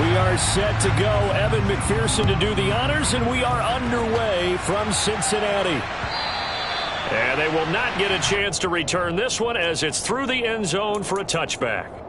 We are set to go. Evan McPherson to do the honors, and we are underway from Cincinnati. And they will not get a chance to return this one as it's through the end zone for a touchback.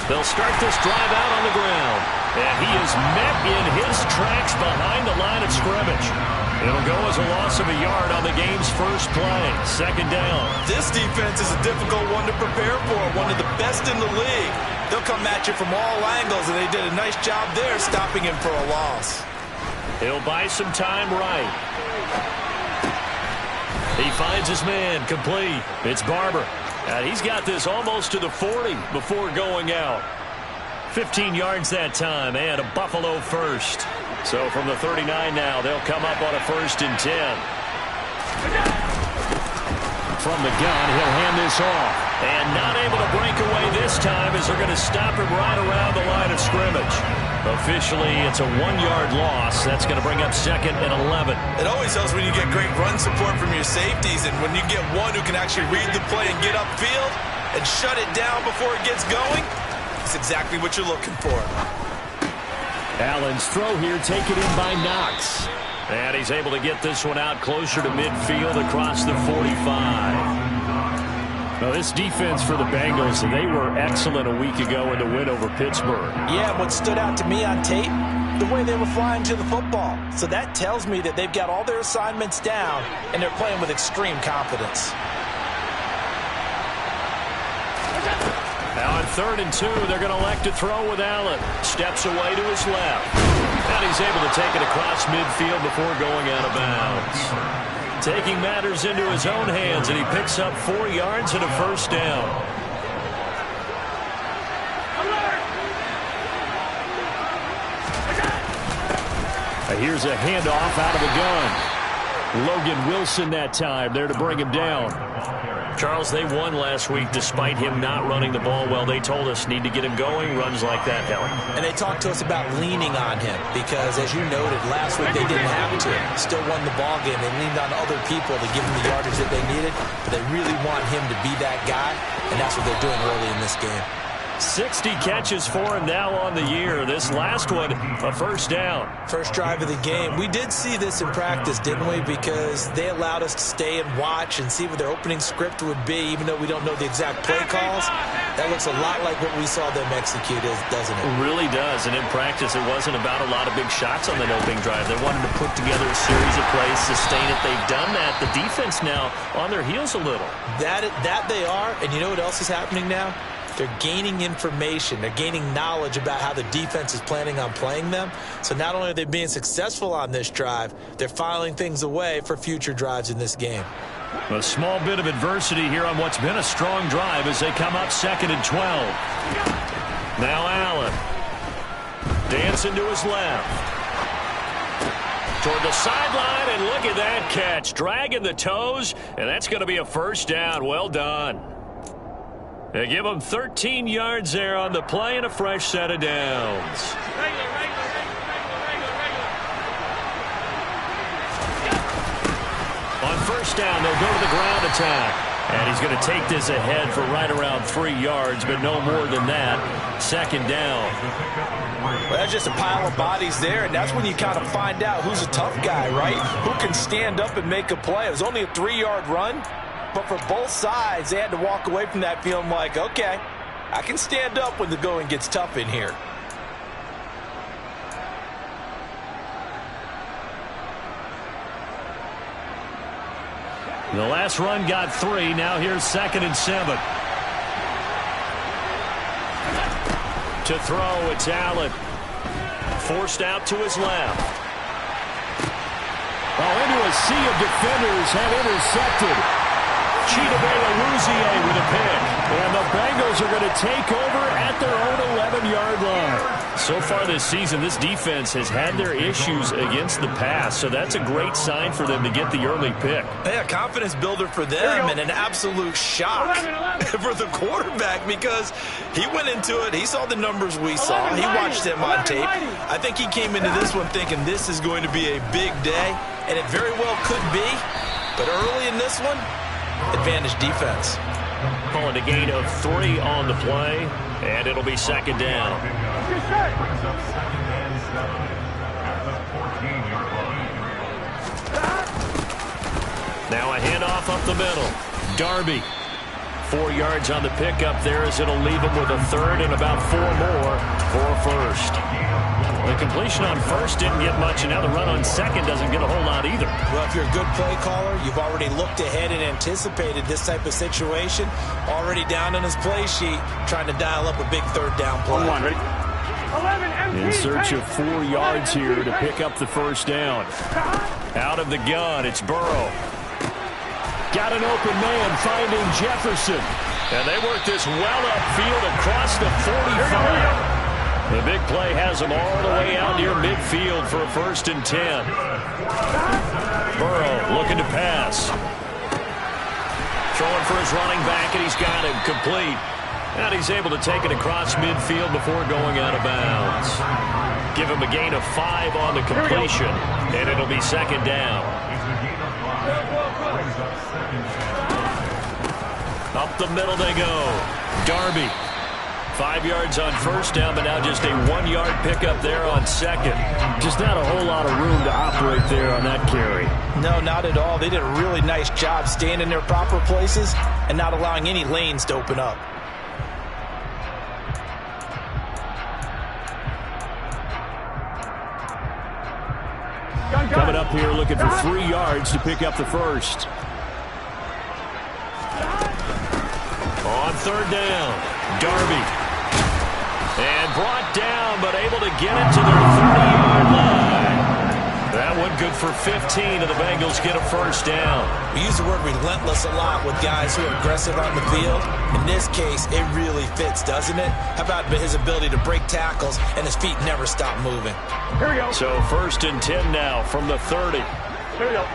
They'll start this drive out on the ground. And he is met in his tracks behind the line of scrimmage. It'll go as a loss of a yard on the game's first play. Second down. This defense is a difficult one to prepare for. One of the best in the league. They'll come at you from all angles, and they did a nice job there stopping him for a loss. He'll buy some time right. He finds his man complete. It's Barber. And he's got this almost to the 40 before going out. 15 yards that time and a Buffalo first. So from the 39 now, they'll come up on a 1st and 10. From the gun, he'll hand this off. And not able to break away this time as they're going to stop him right around the line of scrimmage. Officially, it's a 1-yard loss. That's going to bring up 2nd and 11. It always helps when you get great run support from your safeties, and when you get one who can actually read the play and get upfield and shut it down before it gets going, it's exactly what you're looking for. Allen's throw here taken in by Knox. And he's able to get this one out closer to midfield across the 45. Now, this defense for the Bengals, they were excellent a week ago in the win over Pittsburgh. Yeah, what stood out to me on tape, the way they were flying to the football. So that tells me that they've got all their assignments down, and they're playing with extreme confidence. Now on 3rd and 2, they're going to elect to throw with Allen. Steps away to his left. And he's able to take it across midfield before going out of bounds. Taking matters into his own hands, and he picks up 4 yards and a 1st down. Here's a handoff out of the gun. Logan Wilson that time there to bring him down. Charles, they won last week despite him not running the ball well. They told us need to get him going. Runs like that help. And they talked to us about leaning on him because, as you noted, last week they didn't have to. Still won the ball game. They leaned on other people to give them the yardage that they needed. But they really want him to be that guy, and that's what they're doing early in this game. 60 catches for him now on the year. This last one, a 1st down. First drive of the game. We did see this in practice, didn't we? Because they allowed us to stay and watch and see what their opening script would be, even though we don't know the exact play calls. That looks a lot like what we saw them execute, doesn't it? It really does. And in practice, it wasn't about a lot of big shots on that opening drive. They wanted to put together a series of plays, sustain it. They've done that. The defense now on their heels a little. That they are. And you know what else is happening now? They're gaining information. They're gaining knowledge about how the defense is planning on playing them. So not only are they being successful on this drive, they're filing things away for future drives in this game. A small bit of adversity here on what's been a strong drive as they come up 2nd and 12. Now Allen. Dancing to his left. Toward the sideline, and look at that catch. Dragging the toes, and that's going to be a 1st down. Well done. They give them 13 yards there on the play and a fresh set of downs. On 1st down, they'll go to the ground attack. And he's going to take this ahead for right around 3 yards, but no more than that. 2nd down. Well, that's just a pile of bodies there, and that's when you kind of find out who's a tough guy, right? Who can stand up and make a play. It was only a 3-yard run. But for both sides, they had to walk away from that feeling like, okay, I can stand up when the going gets tough in here. The last run got 3. Now here's 2nd and 7. To throw, it's Allen. Forced out to his left. Into a sea of defenders have intercepted. with a pick. And the Bengals are going to take over at their own 11-yard line. So far this season, this defense has had their issues against the pass, so that's a great sign for them to get the early pick. Yeah, confidence builder for them and an absolute shock for the quarterback because he went into it. He saw the numbers we saw. He watched them on tape. I think he came into this one thinking this is going to be a big day, and it very well could be. But early in this one, advantage defense. Calling a gain of 3 on the play, and it'll be second down. Now a handoff up the middle. Darby. 4 yards on the pickup there as it'll leave him with a third and about 4 more for a first. The completion on first didn't get much, and now the run on second doesn't get a whole lot either. Well, if you're a good play caller, you've already looked ahead and anticipated this type of situation. Already down on his play sheet, trying to dial up a big third down play. In search of 4 yards here to pick up the first down. Out of the gun, it's Burrow. Got an open man finding Jefferson. And they work this well upfield across the 45. The big play has them all the way out near midfield for a 1st and 10. Burrow looking to pass. Throwing for his running back, and he's got him complete. And he's able to take it across midfield before going out of bounds. Give him a gain of 5 on the completion, and it'll be second down. Up the middle they go. Darby. 5 yards on first down, but now just a 1-yard pickup there on second. Just not a whole lot of room to operate there on that carry. No, not at all. They did a really nice job staying in their proper places and not allowing any lanes to open up. Coming up here looking for 3 yards to pick up the first. On third down, Darby. And brought down, but able to get it to their 30-yard line. That one good for 15, and the Bengals get a first down. We use the word relentless a lot with guys who are aggressive on the field. In this case, it really fits, doesn't it? How about his ability to break tackles and his feet never stop moving? Here we go. So 1st and 10 now from the 30. Here we go.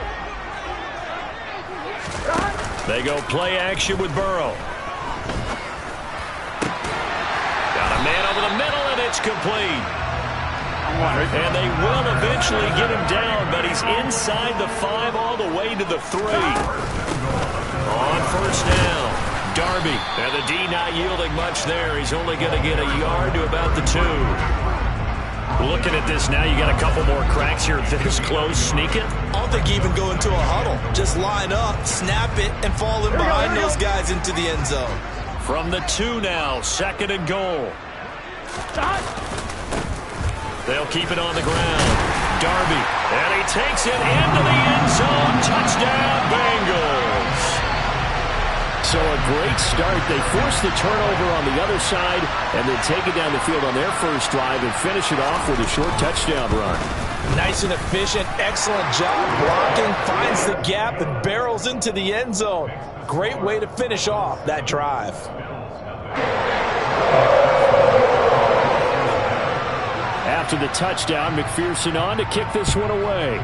They go play action with Burrow. Man over the middle, and it's complete. And they will eventually get him down, but he's inside the 5 all the way to the 3. On first down, Darby. And the D not yielding much there. He's only going to get a yard to about the 2. Looking at this now, you got a couple more cracks here this close. Sneak it. I don't think you even go into a huddle. Just line up, snap it, and fall in behind those guys into the end zone. From the 2 now, 2nd and goal. They'll keep it on the ground. Darby, and he takes it into the end zone. Touchdown, Bengals. So a great start. They force the turnover on the other side and then take it down the field on their first drive and finish it off with a short touchdown run. Nice and efficient, excellent job blocking, finds the gap and barrels into the end zone. Great way to finish off that drive. After the touchdown, McPherson on to kick this one away.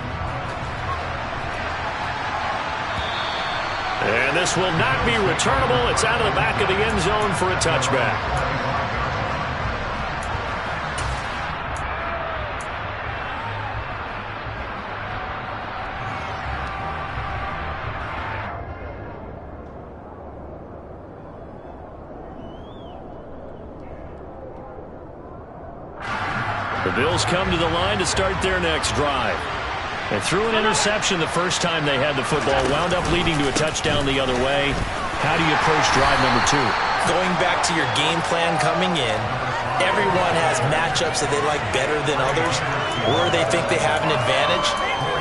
And this will not be returnable. It's out of the back of the end zone for a touchback. The Bills come to the line to start their next drive. And threw an interception the first time they had the football, wound up leading to a touchdown the other way. How do you approach drive number 2? Going back to your game plan coming in, everyone has matchups that they like better than others, where they think they have an advantage.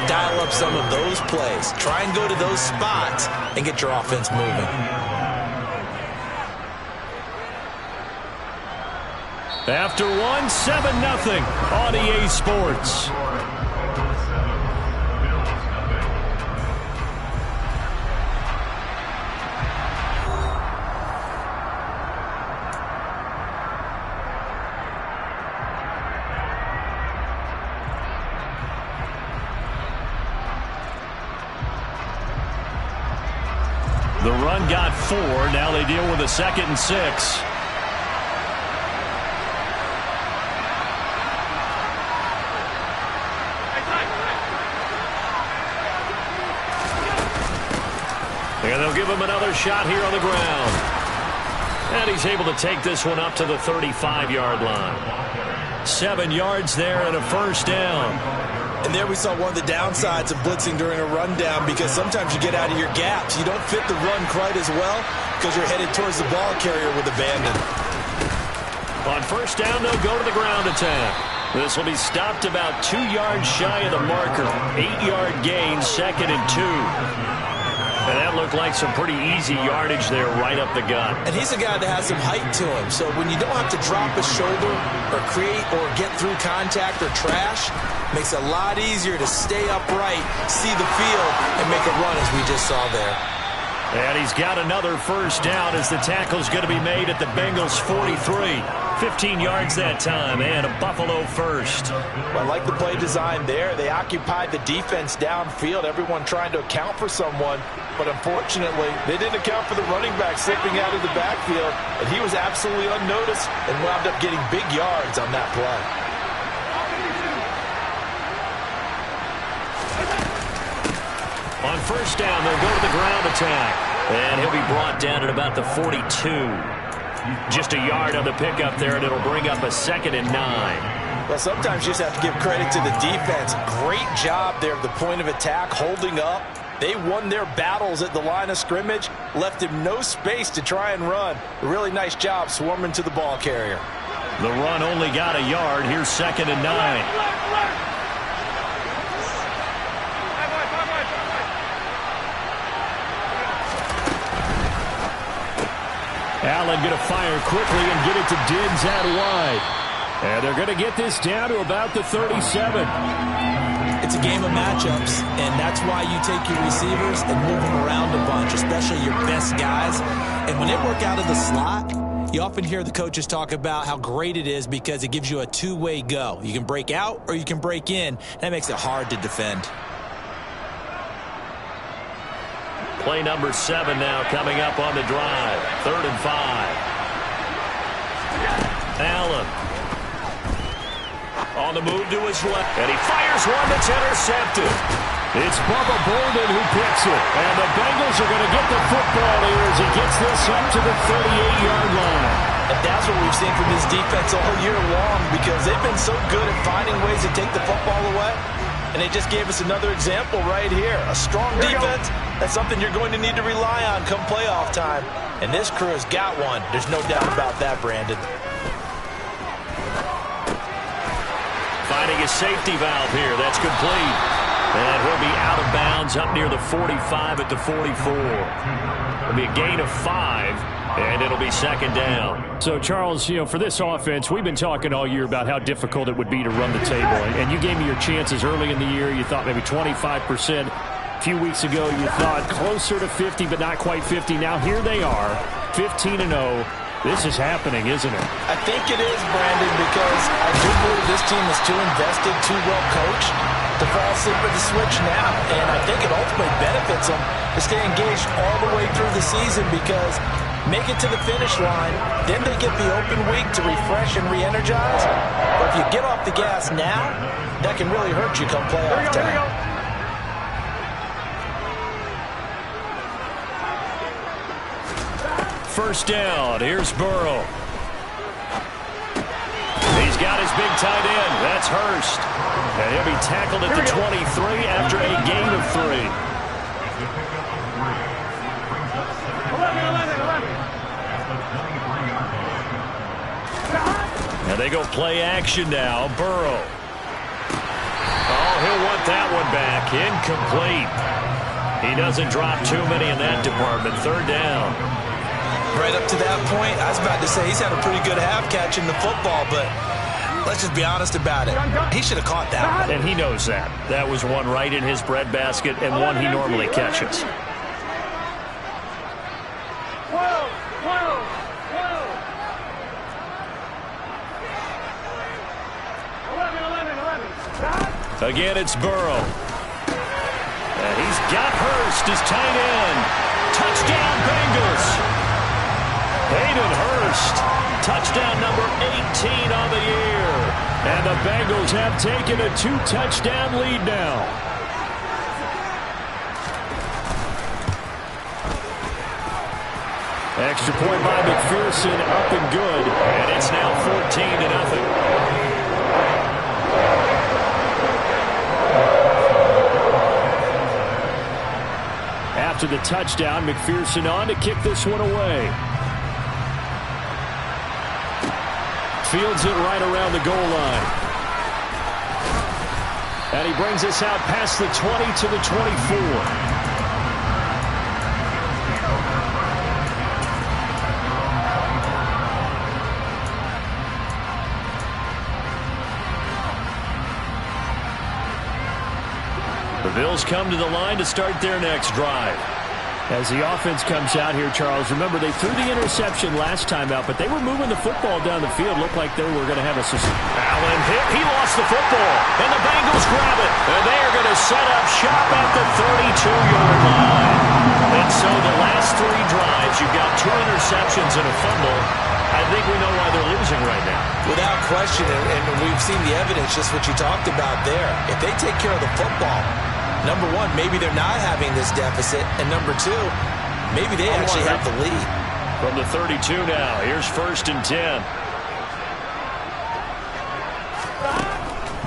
Dial up some of those plays. Try and go to those spots and get your offense moving. After 7-0 on EA Sports. The run got 4. Now they deal with a 2nd and 6. And they'll give him another shot here on the ground. And he's able to take this one up to the 35-yard line. 7 yards there and a first down. And there we saw one of the downsides of blitzing during a rundown, because sometimes you get out of your gaps. You don't fit the run quite as well because you're headed towards the ball carrier with abandon. On first down, they'll go to the ground attack. This will be stopped about 2 yards shy of the marker. 8-yard gain, 2nd and 2. And that looked like some pretty easy yardage there right up the gut. And he's a guy that has some height to him. So when you don't have to drop a shoulder or create or get through contact or trash, makes it a lot easier to stay upright, see the field, and make a run as we just saw there. And he's got another first down as the tackle's going to be made at the Bengals 43. 15 yards that time, and a Buffalo first. Well, I like the play design there. They occupied the defense downfield, everyone trying to account for someone. But unfortunately, they didn't account for the running back slipping out of the backfield, and he was absolutely unnoticed and wound up getting big yards on that play. On first down, they'll go to the ground attack. And he'll be brought down at about the 42. Just a yard on the pickup there, and it'll bring up a 2nd and 9. Well, sometimes you just have to give credit to the defense. Great job there at the point of attack, holding up. They won their battles at the line of scrimmage, left him no space to try and run. A really nice job swarming to the ball carrier. The run only got a yard. Here's 2nd and 9. Allen going to fire quickly and get it to Diggs out wide. And they're going to get this down to about the 37. It's a game of matchups, and that's why you take your receivers and move them around a bunch, especially your best guys. And when they work out of the slot, you often hear the coaches talk about how great it is because it gives you a two-way go. You can break out or you can break in. That makes it hard to defend. Play number 7 now coming up on the drive. 3rd and 5. Allen on the move to his left, and he fires one that's intercepted. It's Bubba Bolden who picks it, and the Bengals are going to get the football here as he gets this up to the 38-yard line. And that's what we've seen from this defense all year long, because they've been so good at finding ways to take the football away. And they just gave us another example right here. A strong defense, that's something you're going to need to rely on come playoff time. And this crew has got one. There's no doubt about that, Brandon. Finding a safety valve here. That's complete. And he'll be out of bounds up near the 45 at the 44. It'll be a gain of 5. And it'll be 2nd down. So, Charles, for this offense, we've been talking all year about how difficult it would be to run the table. And you gave me your chances early in the year. You thought maybe 25%. A few weeks ago, you thought closer to 50, but not quite 50. Now, here they are, 15-0. This is happening, isn't it? I think it is, Brandon, because I do believe this team is too invested, too well coached to fall asleep at the switch now. And I think it ultimately benefits them to stay engaged all the way through the season, because make it to the finish line, then they get the open week to refresh and re-energize. But if you get off the gas now, that can really hurt you come playoff time. First down. Here's Burrow. He's got his big tight end. That's Hurst. And he'll be tackled at the 23 after a gain of 3. And they go play action now. Burrow. Oh, he'll want that one back. Incomplete. He doesn't drop too many in that department. 3rd down. Right up to that point, I was about to say he's had a pretty good half catching the football, but let's just be honest about it. He should have caught that one. And he knows that. That was one right in his breadbasket and one he normally catches. Again, it's Burrow. And he's got Hurst, his tight end. Touchdown, Bengals. Hayden Hurst, touchdown number 18 on the year. And the Bengals have taken a 2-touchdown lead now. Extra point by McPherson, up and good. And it's now 14-0. After the touchdown, McPherson on to kick this one away. Fields it right around the goal line. And he brings us out past the 20 to the 24. The Bills come to the line to start their next drive. As the offense comes out here, Charles, remember they threw the interception last time out, but they were moving the football down the field. Looked like they were going to have a... Allen hit. He lost the football, and the Bengals grab it. And they are going to set up shop at the 32-yard line. And so the last 3 drives, you've got 2 interceptions and a fumble. I think we know why they're losing right now. Without question, and we've seen the evidence, just what you talked about there. If they take care of the football, number one, maybe they're not having this deficit. And number 2, maybe they actually have the lead. From the 32 now, here's 1st and 10.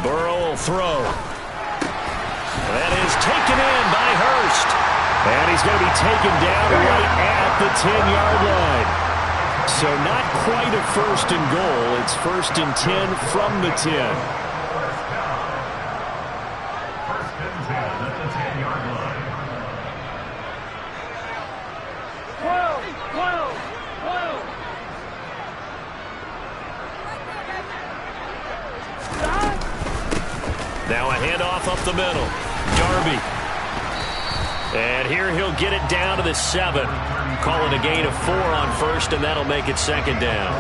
Burrow will throw. That is taken in by Hurst. And he's going to be taken down right at the 10-yard line. So not quite a 1st and goal. It's 1st and 10 from the 10. Now a handoff up the middle. Darby. And here he'll get it down to the 7. Call it a gain of 4 on 1st, and that'll make it 2nd down.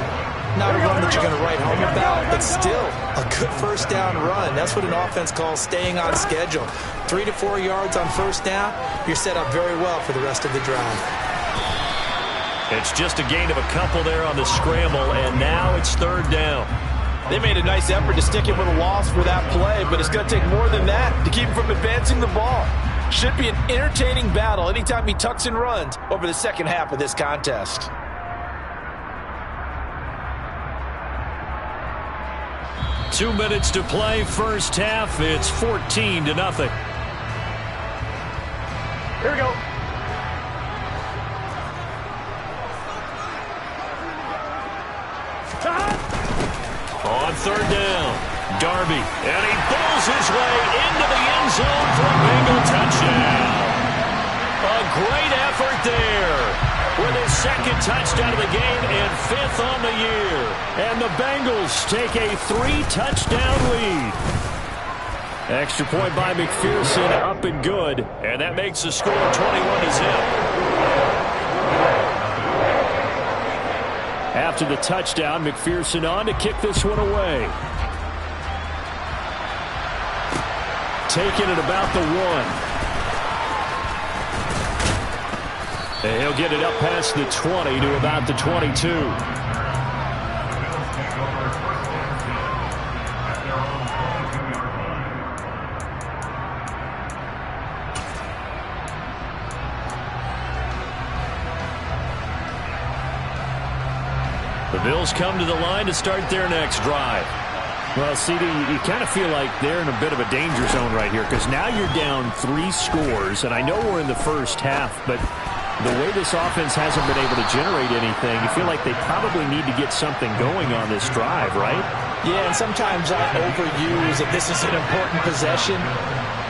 Not a run that you're going to write home about, but still a good 1st down run. That's what an offense calls staying on schedule. 3 to 4 yards on 1st down, you're set up very well for the rest of the drive. It's just a gain of a couple there on the scramble, and now it's 3rd down. They made a nice effort to stick him with a loss for that play, but it's going to take more than that to keep him from advancing the ball. Should be an entertaining battle anytime he tucks and runs over the second half of this contest. Two minutes to play, first half. It's 14-0. Here we go. On 3rd down, Darby, and he bowls his way into the end zone for a Bengal touchdown. A great effort there with his 2nd touchdown of the game and 5th on the year. And the Bengals take a 3-touchdown lead. Extra point by McPherson, up and good. And that makes the score 21-0. After the touchdown, McPherson on to kick this one away. Taking it about the 1. And he'll get it up past the 20 to about the 22. The Bills come to the line to start their next drive. Well, CD, you kind of feel like they're in a bit of a danger zone right here because now you're down 3 scores, and I know we're in the first half, but the way this offense hasn't been able to generate anything, you feel like they probably need to get something going on this drive, right? Yeah, and sometimes I overuse that this is an important possession.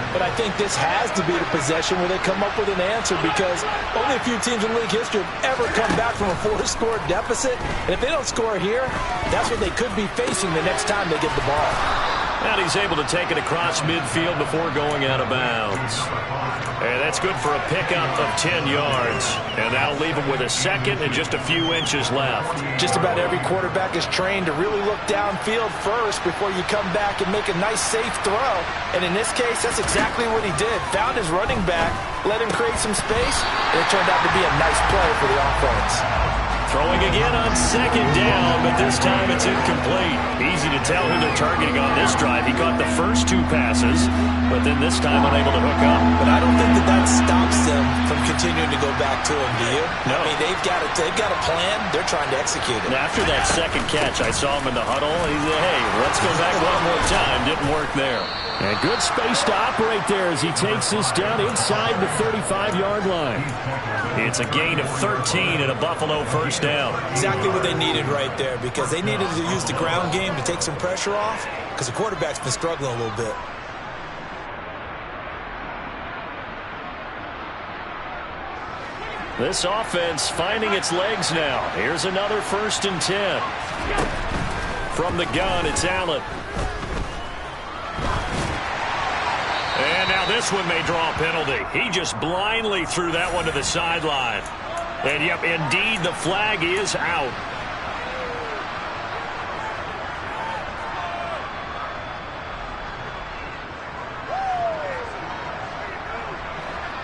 But I think this has to be the possession where they come up with an answer because only a few teams in league history have ever come back from a 4-score deficit. And if they don't score here, that's what they could be facing the next time they get the ball. And he's able to take it across midfield before going out of bounds. And that's good for a pickup of 10 yards. And that'll leave him with a second and just a few inches left. Just about every quarterback is trained to really look downfield first before you come back and make a nice, safe throw. And in this case, that's exactly what he did. Found his running back, let him create some space, and it turned out to be a nice play for the offense. Throwing again on second down, but this time it's incomplete. Easy to tell who they're targeting on this drive. He caught the first 2 passes, but then this time unable to hook up. But I don't think that stops them from continuing to go back to him, do you? No. I mean, they've got a plan. They're trying to execute it. And after that second catch, I saw him in the huddle. He said, hey, let's go back one more time. Didn't work there. And good space to operate there as he takes this down inside the 35-yard line. It's a gain of 13 and a Buffalo first down. Exactly what they needed right there, because they needed to use the ground game to take some pressure off, because the quarterback's been struggling a little bit. This offense finding its legs now. Here's another 1st and 10. From the gun, it's Allen. And now this one may draw a penalty. He just blindly threw that one to the sideline. And, yep, indeed, the flag is out.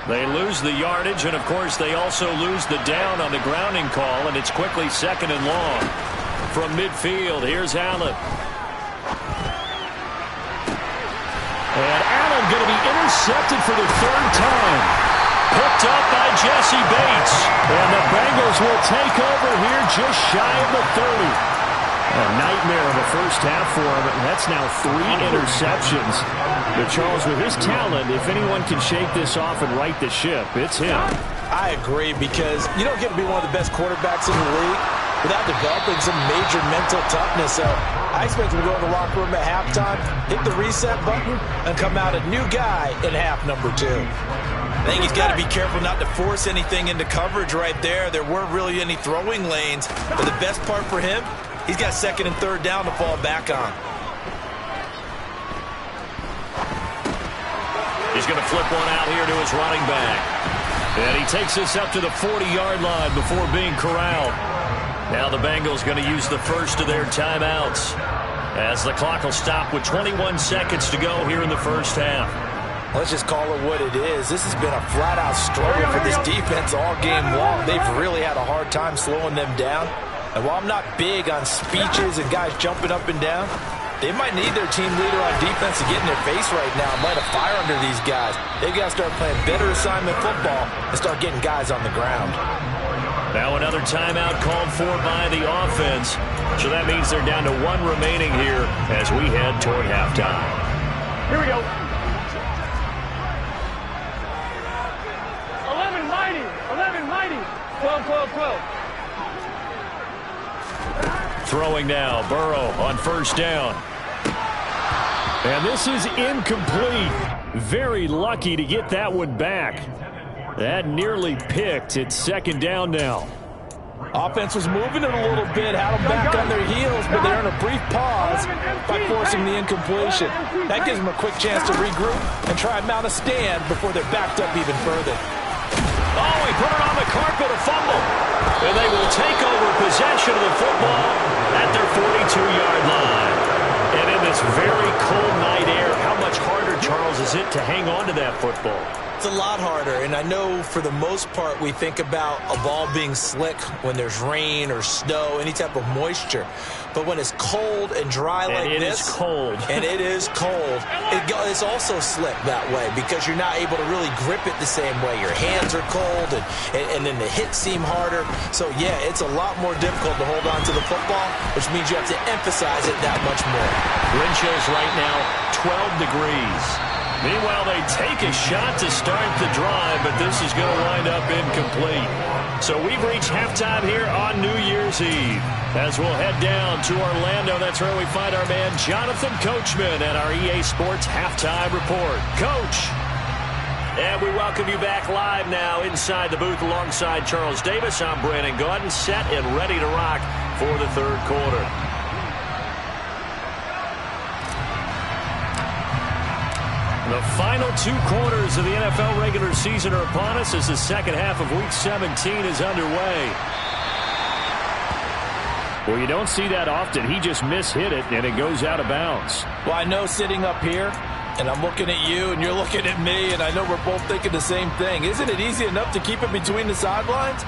They lose the yardage, and, of course, they also lose the down on the grounding call, and it's quickly 2nd and long. From midfield, here's Allen. And Allen going to be intercepted for the 3rd time. Picked up by Jesse Bates. And the Bengals will take over here just shy of the 30. A nightmare of a first half for him, and that's now 3 interceptions. But Charles, with his talent, if anyone can shake this off and right the ship, it's him. I agree, because you don't get to be one of the best quarterbacks in the league without developing some major mental toughness. So I expect him to go in the locker room at halftime, hit the reset button, and come out a new guy in half number 2. I think he's got to be careful not to force anything into coverage right there. There weren't really any throwing lanes. But the best part for him, he's got 2nd and 3rd down to fall back on. He's going to flip one out here to his running back. And he takes this up to the 40-yard line before being corralled. Now the Bengals going to use the first of their timeouts, as the clock will stop with 21 seconds to go here in the first half. Let's just call it what it is. This has been a flat-out struggle for this defense all game long. They've really had a hard time slowing them down. And while I'm not big on speeches and guys jumping up and down, they might need their team leader on defense to get in their face right now and light a fire under these guys. They've got to start playing better assignment football and start getting guys on the ground. Now another timeout called for by the offense. So that means they're down to 1 remaining here as we head toward halftime. Here we go. 11 mighty. 12. Throwing now, Burrow on first down. And this is incomplete. Very lucky to get that one back. That nearly picked. It's 2nd down now. Offense was moving it a little bit, had them back on their heels, but they're in a brief pause by forcing the incompletion. That gives them a quick chance to regroup and try and mount a stand before they're backed up even further. Oh, he put it on the carpet, a fumble. And they will take over possession of the football at their 42-yard line. And in this very cold night air, how much harder, Charles, is it to hang on to that football? It's a lot harder, and I know for the most part we think about a ball being slick when there's rain or snow, any type of moisture. But when it's cold and dry like this, and it is cold, it's also slick that way because you're not able to really grip it the same way. Your hands are cold, and then the hits seem harder. So, yeah, it's a lot more difficult to hold on to the football, which means you have to emphasize it that much more. Wind chills right now, 12 degrees. Meanwhile, they take a shot to start the drive, but this is going to wind up incomplete. So we've reached halftime here on New Year's Eve. As we'll head down to Orlando, that's where we find our man Jonathan Coachman at our EA Sports Halftime Report. Coach! And we welcome you back live now inside the booth alongside Charles Davis. I'm Brandon Gaudin, set and ready to rock for the third quarter. The final 2 quarters of the NFL regular season are upon us as the second half of Week 17 is underway. Well, you don't see that often. He just mishit it, and it goes out of bounds. Well, I know sitting up here, and I'm looking at you, and you're looking at me, and I know we're both thinking the same thing. Isn't it easy enough to keep it between the sidelines?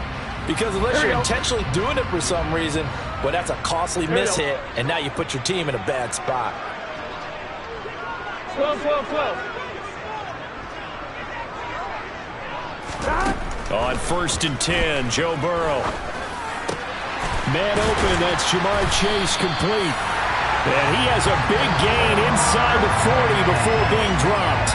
Because unless you're intentionally doing it for some reason, well, that's a costly mishit, and now you put your team in a bad spot. 12, 12, 12. On 1st and 10, Joe Burrow. Man open, that's Jamar Chase complete. And he has a big gain inside the 40 before being dropped.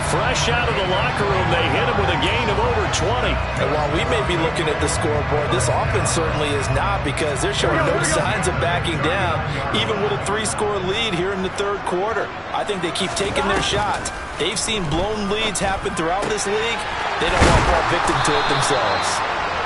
Fresh out of the locker room, they hit him with a gain of over 20. And while we may be looking at the scoreboard, this offense certainly is not, because they're showing no signs of backing down, even with a 3-score lead here in the third quarter. I think they keep taking their shots. They've seen blown leads happen throughout this league. They don't want to fall victim to it themselves.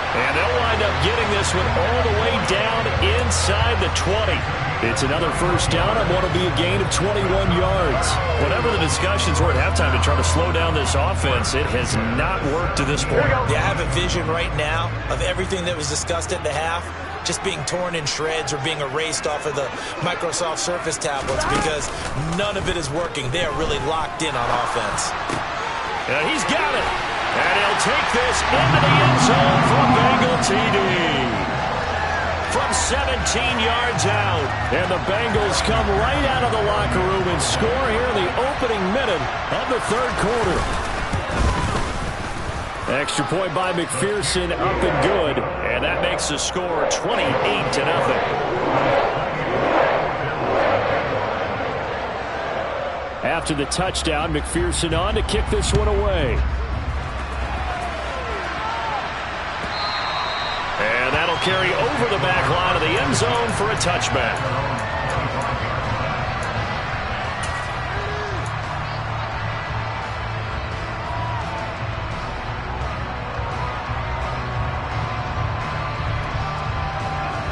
And they'll wind up getting this one all the way down inside the 20. It's another first down on what will be a gain of 21 yards. Whatever the discussions were at halftime to try to slow down this offense, it has not worked to this point. Yeah, I have a vision right now of everything that was discussed at the half just being torn in shreds or being erased off of the Microsoft Surface tablets, because none of it is working. They are really locked in on offense. And he's got it. And he'll take this into the end zone for a Bengal TD. From 17 yards out. And the Bengals come right out of the locker room and score here in the opening minute of the third quarter. Extra point by McPherson, up and good. And that makes the score 28-0. After the touchdown, McPherson on to kick this one away. And that'll carry over the back line of the end zone for a touchback.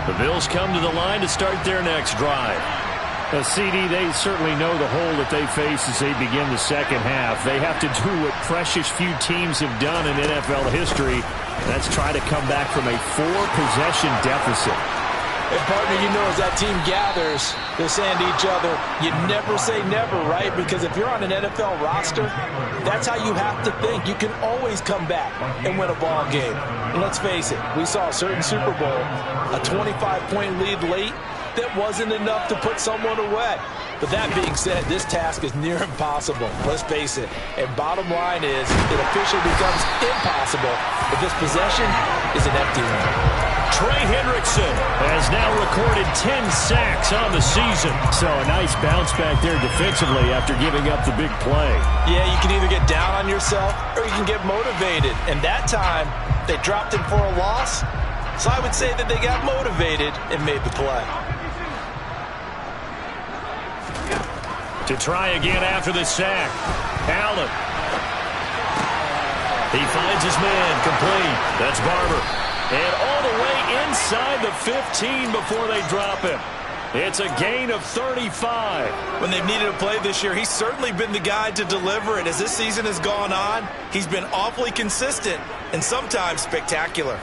The Bills come to the line to start their next drive. CD, they certainly know the hole that they face as they begin the second half. They have to do what precious few teams have done in NFL history. That's try to come back from a 4-possession deficit. And partner, you know, as that team gathers, they're saying to each other, you never say never, right? Because if you're on an NFL roster, that's how you have to think. You can always come back and win a ball game. And let's face it, we saw a certain Super Bowl, a 25-point lead late, that wasn't enough to put someone away. But that being said, this task is near impossible. Let's face it. And bottom line is, it officially becomes impossible if this possession is an empty one. Trey Hendrickson has now recorded 10 sacks on the season. So a nice bounce back there defensively after giving up the big play. Yeah, you can either get down on yourself or you can get motivated. And that time, they dropped him for a loss. So I would say that they got motivated and made the play. To try again after the sack. Allen. He finds his man complete. That's Barber. And all the way inside the 15 before they drop him. It's a gain of 35. When they've needed a play this year, he's certainly been the guy to deliver it. As this season has gone on, he's been awfully consistent and sometimes spectacular.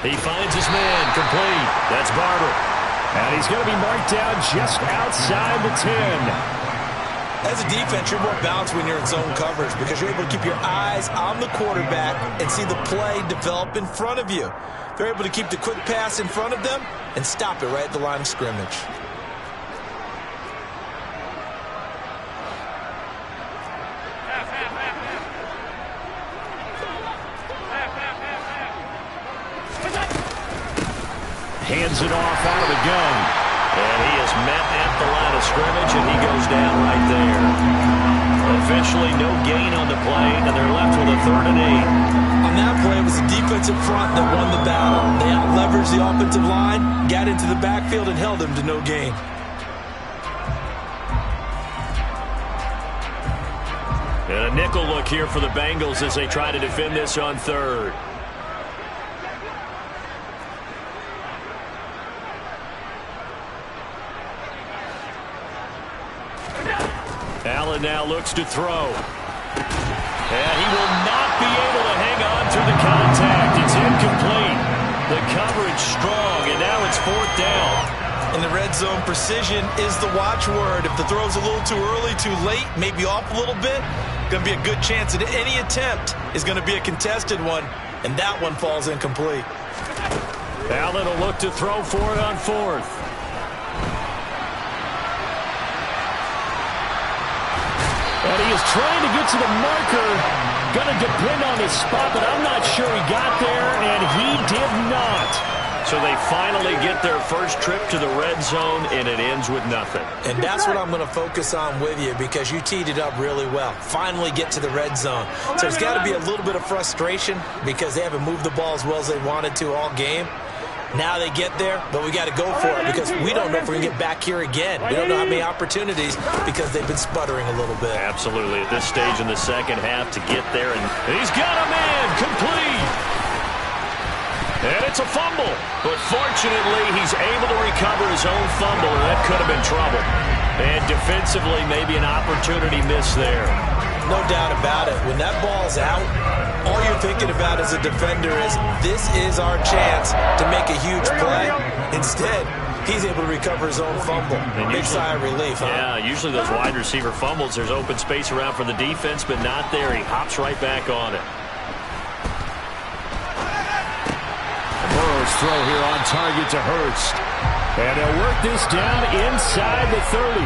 He finds his man complete. That's Barber. And he's going to be marked down just outside the 10. As a defense, you're more balanced when you're in zone coverage because you're able to keep your eyes on the quarterback and see the play develop in front of you. They're able to keep the quick pass in front of them and stop it right at the line of scrimmage. Hands it off out of the gun. And he is met at the line of scrimmage, and he goes down right there. Officially no gain on the play, and they're left with a 3rd and 8. On that play, it was the defensive front that won the battle. They out-leveraged the offensive line, got into the backfield, and held him to no gain. And a nickel look here for the Bengals as they try to defend this on 3rd. Allen now looks to throw. And he will not be able to hang on through the contact. It's incomplete. The coverage strong, and now it's 4th down. In the red zone, precision is the watchword. If the throw's a little too early, too late, maybe off a little bit, going to be a good chance that any attempt is going to be a contested one, and that one falls incomplete. Allen will look to throw for it on 4th. And he is trying to get to the marker. Going to depend on his spot, but I'm not sure he got there, and he did not. So they finally get their first trip to the red zone, and it ends with nothing. And that's what I'm going to focus on with you, because you teed it up really well. Finally get to the red zone. So there's got to be a little bit of frustration because they haven't moved the ball as well as they wanted to all game. Now they get there, but we got to go for it because we don't know if we're going to get back here again. We don't know how many opportunities because they've been sputtering a little bit. Absolutely. At this stage in the second half to get there, and he's got a man complete. And it's a fumble. But fortunately, he's able to recover his own fumble, and that could have been trouble. And defensively, maybe an opportunity missed there. No doubt about it. When that ball's out, all you're thinking about as a defender is, this is our chance to make a huge play. Instead, he's able to recover his own fumble. Big sigh of relief, huh? Yeah, usually those wide receiver fumbles, there's open space around for the defense, but not there. He hops right back on it. Burrow's throw here on target to Hurst. And he'll work this down inside the 30.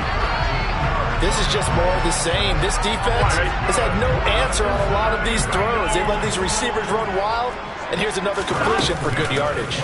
This is just more of the same. This defense has had no answer on a lot of these throws. They let these receivers run wild, and here's another completion for good yardage.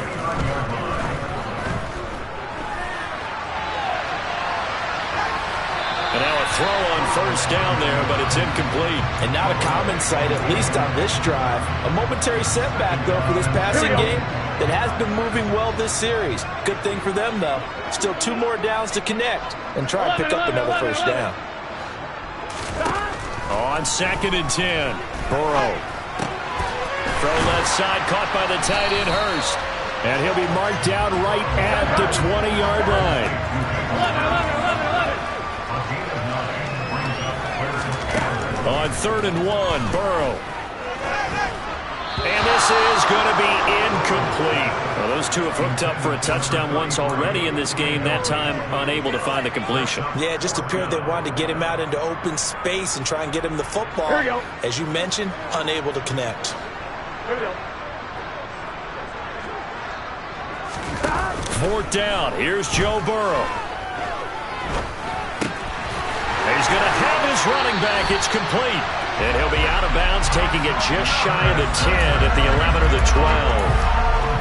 And now a throw on 1st down there, but it's incomplete. And not a common sight, at least on this drive. A momentary setback, though, for this passing game that has been moving well this series. Good thing for them, though. Still 2 more downs to connect and try and pick up another 1st down. On 2nd and 10, Burrow. Throw left side, caught by the tight end, Hurst. And he'll be marked down right at the 20-yard line. 11. On 3rd and 1, Burrow. And this is going to be incomplete. Well, those two have hooked up for a touchdown once already in this game, that time unable to find the completion. Yeah, it just appeared they wanted to get him out into open space and try and get him the football. Here we go. As you mentioned, unable to connect. Here we go. 4th down. Here's Joe Burrow. He's going to have his running back. It's complete. And he'll be out of bounds, taking it just shy of the 10 at the 11 or the 12.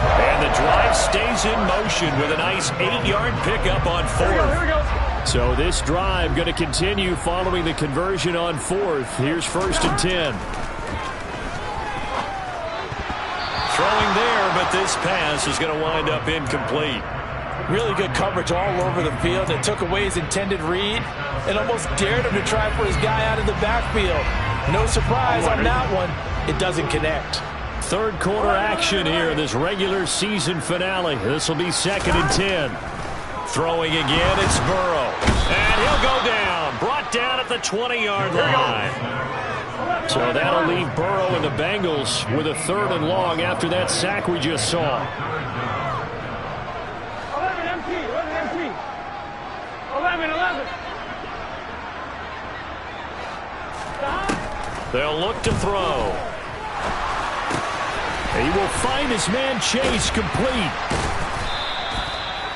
And the drive stays in motion with a nice 8-yard pickup on 4th. Here we go. So this drive going to continue following the conversion on 4th. Here's 1st and 10. Throwing there, but this pass is going to wind up incomplete. Really good coverage all over the field. They took away his intended read and almost dared him to try for his guy out of the backfield. No surprise on that one. It doesn't connect. 3rd quarter action here in this regular season finale. This will be 2nd and 10. Throwing again, it's Burrow. And he'll go down. Brought down at the 20-yard line. So that'll leave Burrow and the Bengals with a 3rd and long after that sack we just saw. 11 empty. 11 empty. 11. They'll look to throw. He will find his man Chase complete.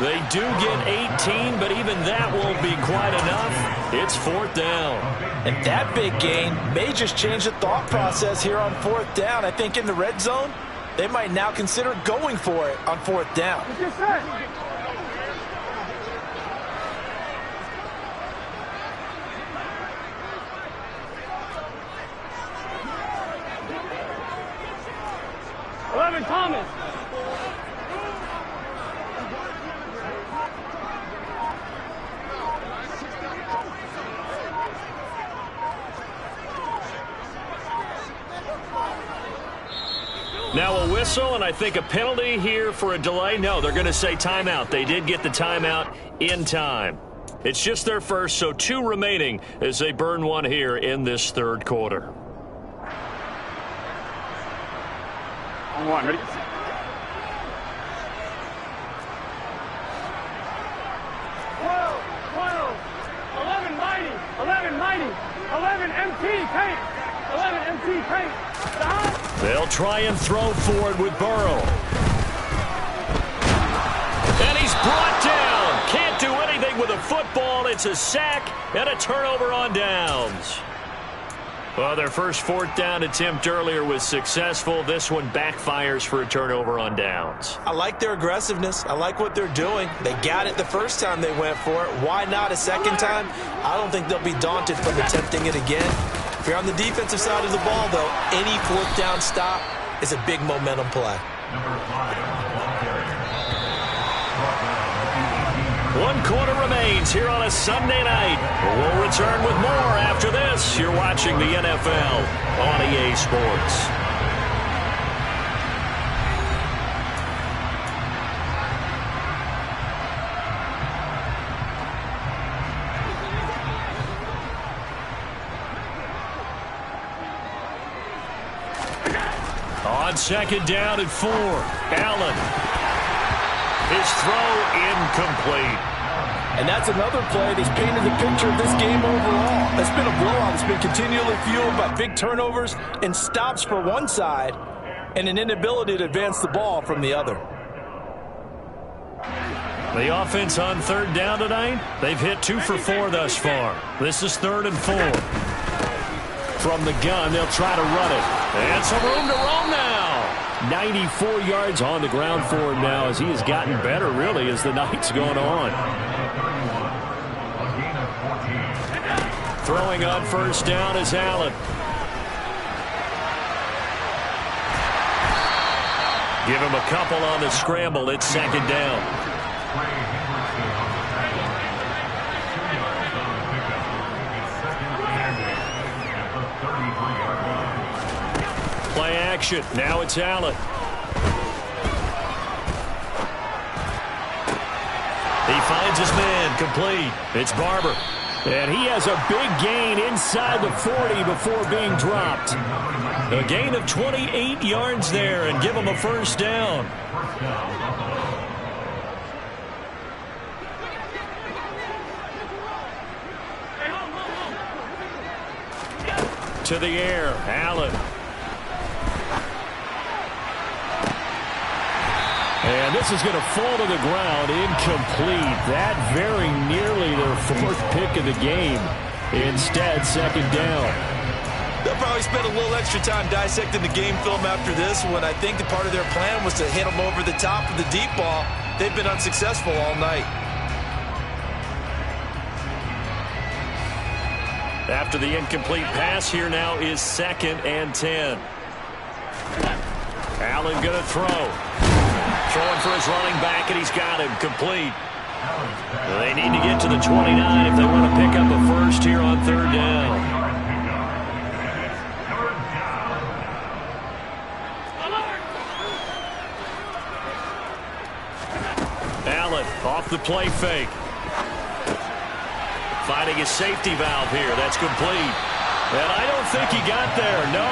They do get 18, but even that won't be quite enough. It's 4th down. And that big gain may just change the thought process here on 4th down. I think in the red zone, they might now consider going for it on 4th down. Just set. 11, Thomas. Now a whistle, and I think a penalty here for a delay. No, they're going to say timeout. They did get the timeout in time. It's just their first, so 2 remaining as they burn one here in this third quarter. On 1, ready? 11 mighty, 11 MT paint, 11 MT paint. They'll try and throw for it with Burrow. And he's brought down. Can't do anything with a football. It's a sack and a turnover on downs. Well, their first 4th down attempt earlier was successful. This one backfires for a turnover on downs. I like their aggressiveness. I like what they're doing. They got it the first time they went for it. Why not a second time? I don't think they'll be daunted from attempting it again. If you're on the defensive side of the ball, though, any 4th down stop is a big momentum play. 1 quarter remains here on a Sunday night. We'll return with more after this. You're watching the NFL on EA Sports. On 2nd down and 4, Allen. His throw incomplete. And that's another play that's painted the picture of this game overall. It's been a blowout. It's been continually fueled by big turnovers and stops for one side and an inability to advance the ball from the other. The offense on 3rd down tonight, they've hit 2 for 4 thus far. This is 3rd and 4. From the gun, they'll try to run it. And some room to roam now. 94 yards on the ground for him now as he has gotten better, really, as the night's gone on. Throwing on 1st down is Allen. Give him a couple on the scramble. It's 2nd down. Play action. Now it's Allen. He finds his man complete. It's Barber. And he has a big gain inside the 40 before being dropped. A gain of 28 yards there and give him a 1st down. To the air, Allen. And this is going to fall to the ground, incomplete. That very nearly their 4th pick of the game. Instead, 2nd down. They'll probably spend a little extra time dissecting the game film after this one. I think the part of their plan was to hit them over the top of the deep ball. They've been unsuccessful all night. After the incomplete pass, here now is 2nd and 10. Allen going to throw. Throwing for his running back, and he's got him complete. They need to get to the 29 if they want to pick up a 1st here on 3rd down. Allen off the play fake. Finding his safety valve here. That's complete. And I don't think he got there. No.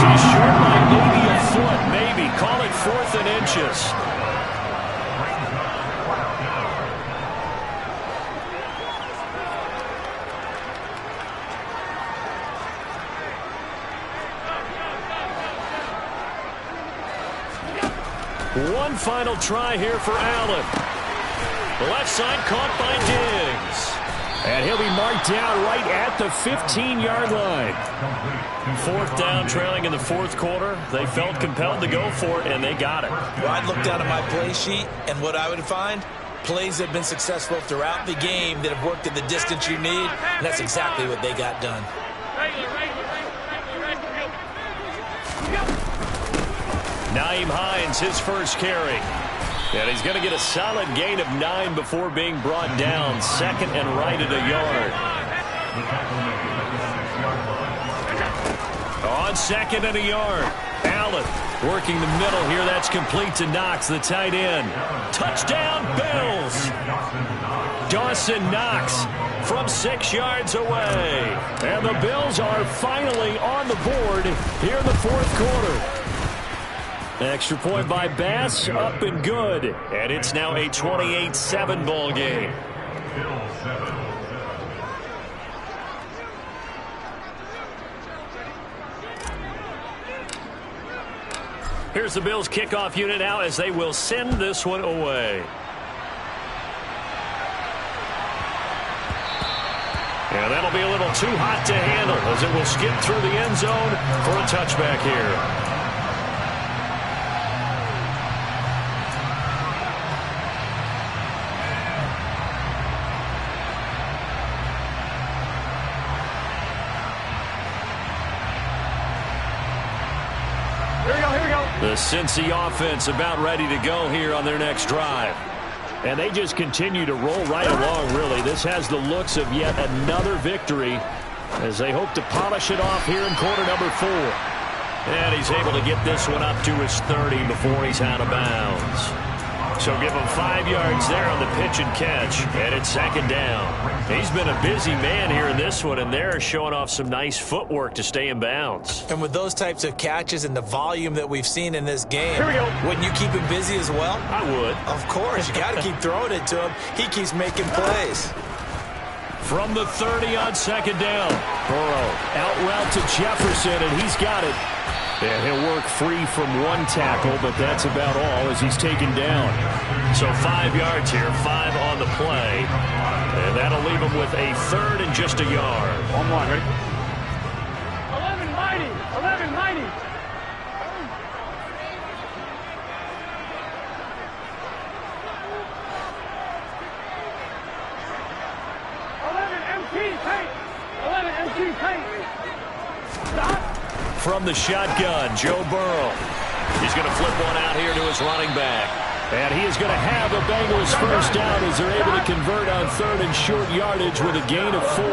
He's short by maybe a foot, maybe. Call it 4th and inches. One final try here for Allen. The left side caught by Diggs. And he'll be marked down right at the 15-yard line. 4th down, trailing in the 4th quarter. They felt compelled to go for it, and they got it. Well, I'd look down at my play sheet, and what I would find, plays that have been successful throughout the game that have worked at the distance you need, and that's exactly what they got done. Nyheim Hines, his first carry. And he's going to get a solid gain of 9 before being brought down. 2nd and right at a yard. On 2nd and a yard. Allen working the middle here. That's complete to Knox, the tight end. Touchdown, Bills. Dawson Knox from 6 yards away. And the Bills are finally on the board here in the fourth quarter. Extra point by Bass, up and good. And it's now a 28-7 ball game. Here's the Bills kickoff unit now as they will send this one away. And that'll be a little too hot to handle as it will skip through the end zone for a touchback here. Here we go. The Cincy offense about ready to go here on their next drive. And they just continue to roll right along, really. This has the looks of yet another victory as they hope to polish it off here in quarter number 4. And he's able to get this one up to his 30 before he's out of bounds. So give him 5 yards there on the pitch and catch, and it's second down. He's been a busy man here in this one, and they're showing off some nice footwork to stay in bounds. And with those types of catches and the volume that we've seen in this game, Here we go. wouldn't you keep him busy as well? I would. Of course. You got to keep throwing it to him. He keeps making plays. From the 30 on second down. Burrow out route to Jefferson, and he's got it. And he'll work free from one tackle, but that's about all as he's taken down. So 5 yards here, 5 on the play. And that'll leave him with a third and just a yard. On 1, ready? 11 mighty. 11 mighty. 11 MT paint. 11 MT paint. Stop. From the shotgun, Joe Burrow. He's going to flip one out here to his running back. And he is going to have a Bengals first down as they're able to convert on third and short yardage with a gain of 4.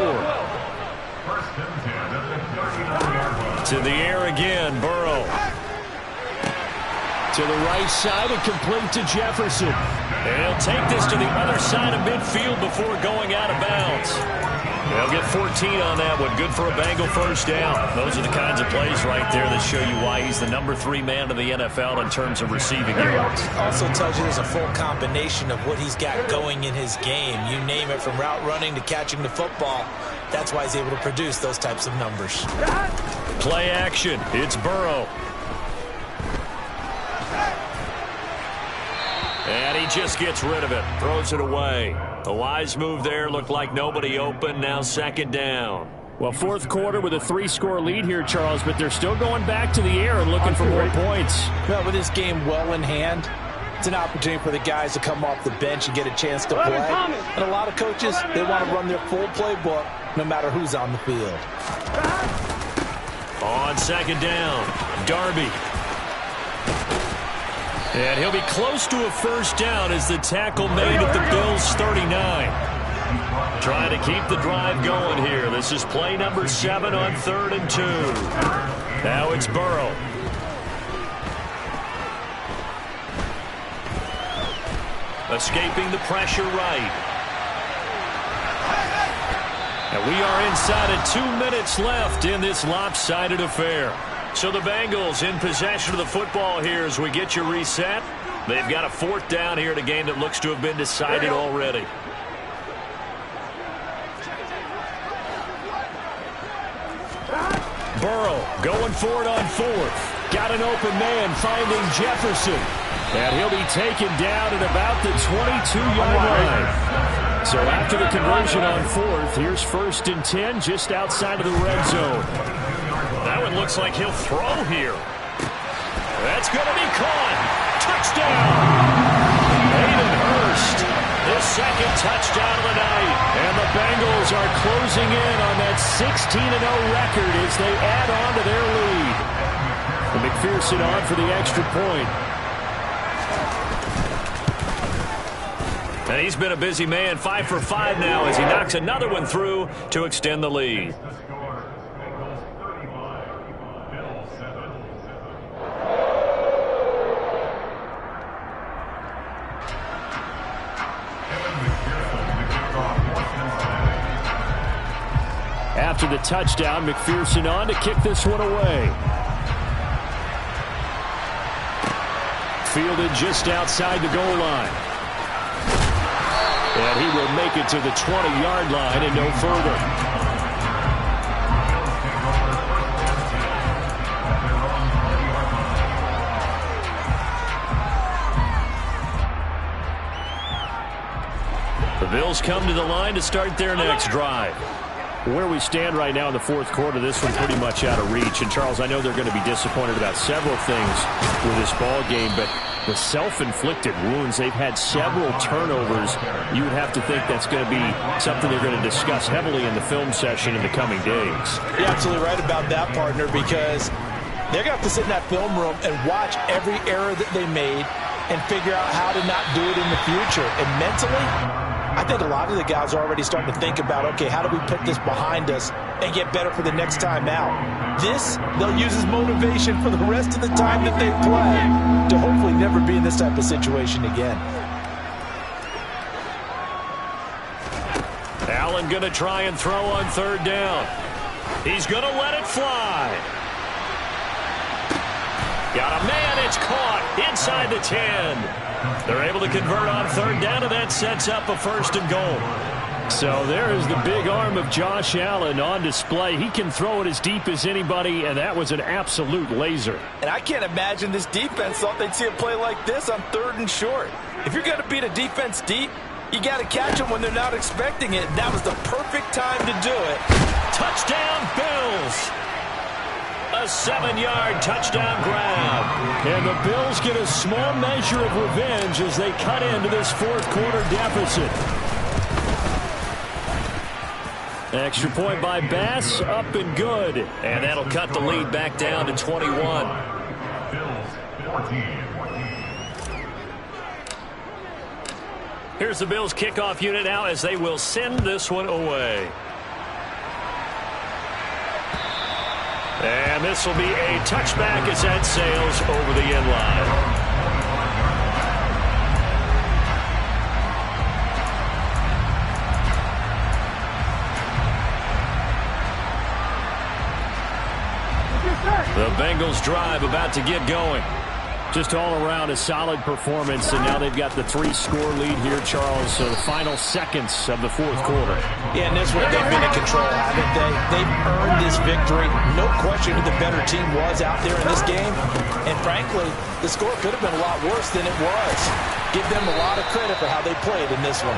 To the air again, Burrow. To the right side and complete to Jefferson. And he'll take this to the other side of midfield before going out of bounds. They'll get 14 on that one. Good for a Bengal first down. Those are the kinds of plays right there that show you why he's the number 3 man in the NFL in terms of receiving yards. Also tells you there's a full combination of what he's got going in his game. You name it, from route running to catching the football. That's why he's able to produce those types of numbers. Play action. It's Burrow. And he just gets rid of it. Throws it away. A wise move there. Looked like nobody open. Now second down. Well, fourth quarter with a 3-score lead here, Charles, but they're still going back to the air and looking for more points. Well, with this game well in hand, it's an opportunity for the guys to come off the bench and get a chance to play. And a lot of coaches, they want to run their full playbook no matter who's on the field. On second down, Darby. And he'll be close to a first down as the tackle made at the Bills' 39. Trying to keep the drive going here. This is play number 7 on 3rd and 2. Now it's Burrow. Escaping the pressure right. And we are inside of 2 minutes left in this lopsided affair. So the Bengals in possession of the football here as we get you reset. They've got a 4th down here in a game that looks to have been decided already. Burrow going for it on 4th. Got an open man finding Jefferson. And he'll be taken down at about the 22-yard line. So after the conversion on 4th, here's 1st and 10 just outside of the red zone. That one looks like he'll throw here. That's going to be caught. Touchdown. Hayden Hurst, his 2nd touchdown of the night. And the Bengals are closing in on that 16-0 record as they add on to their lead. And McPherson on for the extra point. And he's been a busy man, 5 for 5 now as he knocks another one through to extend the lead. After the touchdown, McPherson on to kick this one away. Fielded just outside the goal line. And he will make it to the 20-yard line and no further. The Bills come to the line to start their next drive. Where we stand right now in the fourth quarter, this one pretty much out of reach. And, Charles, I know they're going to be disappointed about several things with this ball game, but the self-inflicted wounds, they've had several turnovers. You would have to think that's going to be something they're going to discuss heavily in the film session in the coming days. You're absolutely right about that, partner, because they're going to have to sit in that film room and watch every error that they made and figure out how to not do it in the future. And mentally, I think a lot of the guys are already starting to think about, okay, how do we put this behind us and get better for the next time out? This, they'll use as motivation for the rest of the time that they play to hopefully never be in this type of situation again. Allen going to try and throw on third down. He's going to let it fly. Got a man, it's caught inside the 10. They're able to convert on third down, and that sets up a 1st and goal. So there is the big arm of Josh Allen on display. He can throw it as deep as anybody, and that was an absolute laser. And I can't imagine this defense thought they'd see a play like this on 3rd and short. If you're going to beat a defense deep, you got to catch them when they're not expecting it. That was the perfect time to do it. Touchdown, Bills! A 7-yard touchdown grab. And the Bills get a small measure of revenge as they cut into this fourth quarter deficit. Extra point by Bass, up and good. And that'll cut the lead back down to 21. Here's the Bills kickoff unit now as they will send this one away. And this will be a touchback as that sails over the end line. The Bengals drive about to get going. Just all around a solid performance, and now they've got the 3-score lead here, Charles. So the final seconds of the fourth quarter. Yeah, and this one, they've been in control, haven't they? They've earned this victory. No question who the better team was out there in this game. And frankly, the score could have been a lot worse than it was. Give them a lot of credit for how they played in this one.